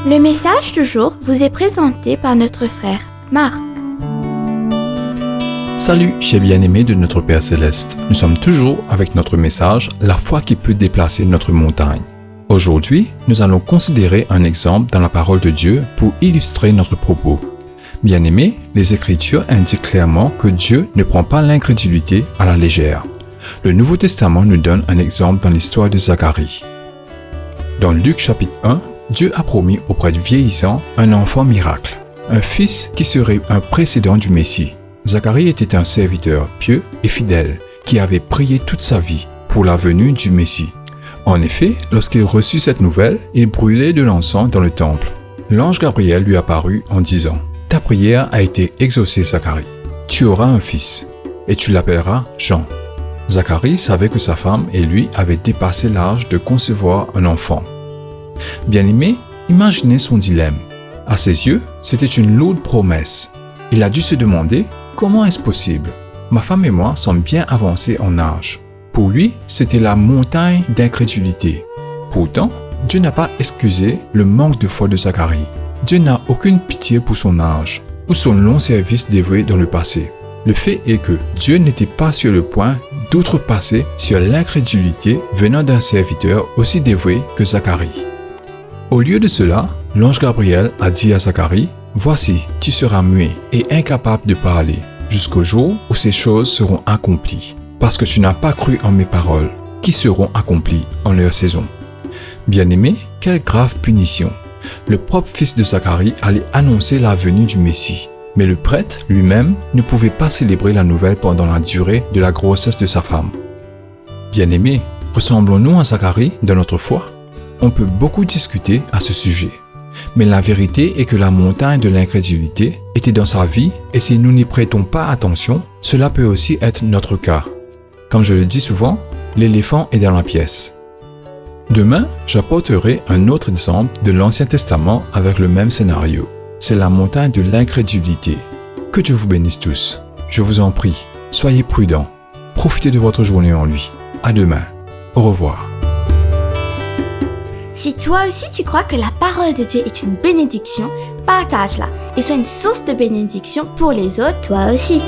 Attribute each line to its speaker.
Speaker 1: Le message du jour vous est présenté par notre frère Marc.
Speaker 2: Salut, chers bien-aimés de notre Père Céleste. Nous sommes toujours avec notre message « La foi qui peut déplacer notre montagne ». Aujourd'hui, nous allons considérer un exemple dans la parole de Dieu pour illustrer notre propos. Bien-aimés, les Écritures indiquent clairement que Dieu ne prend pas l'incrédulité à la légère. Le Nouveau Testament nous donne un exemple dans l'histoire de Zacharie. Dans Luc chapitre 1, Dieu a promis au prêtre vieillissant un enfant miracle, un fils qui serait un précédent du Messie. Zacharie était un serviteur pieux et fidèle qui avait prié toute sa vie pour la venue du Messie. En effet, lorsqu'il reçut cette nouvelle, il brûlait de l'encens dans le temple. L'ange Gabriel lui apparut en disant « Ta prière a été exaucée, Zacharie. Tu auras un fils et tu l'appelleras Jean. » Zacharie savait que sa femme et lui avaient dépassé l'âge de concevoir un enfant. Bien-aimé, imaginez son dilemme. À ses yeux, c'était une lourde promesse. Il a dû se demander « Comment est-ce possible? Ma femme et moi sommes bien avancés en âge. » Pour lui, c'était la montagne d'incrédulité. Pourtant, Dieu n'a pas excusé le manque de foi de Zacharie. Dieu n'a aucune pitié pour son âge ou son long service dévoué dans le passé. Le fait est que Dieu n'était pas sur le point d'outrepasser sur l'incrédulité venant d'un serviteur aussi dévoué que Zacharie. Au lieu de cela, l'ange Gabriel a dit à Zacharie « Voici, tu seras muet et incapable de parler, jusqu'au jour où ces choses seront accomplies, parce que tu n'as pas cru en mes paroles, qui seront accomplies en leur saison. » Bien-aimé, quelle grave punition! Le propre fils de Zacharie allait annoncer la venue du Messie, mais le prêtre lui-même ne pouvait pas célébrer la nouvelle pendant la durée de la grossesse de sa femme. Bien-aimé, ressemblons-nous à Zacharie dans notre foi? On peut beaucoup discuter à ce sujet. Mais la vérité est que la montagne de l'incrédulité était dans sa vie et si nous n'y prêtons pas attention, cela peut aussi être notre cas. Comme je le dis souvent, l'éléphant est dans la pièce. Demain, j'apporterai un autre exemple de l'Ancien Testament avec le même scénario. C'est la montagne de l'incrédulité. Que Dieu vous bénisse tous. Je vous en prie, soyez prudents. Profitez de votre journée en lui. À demain. Au revoir.
Speaker 1: Si toi aussi tu crois que la parole de Dieu est une bénédiction, partage-la et sois une source de bénédiction pour les autres toi aussi.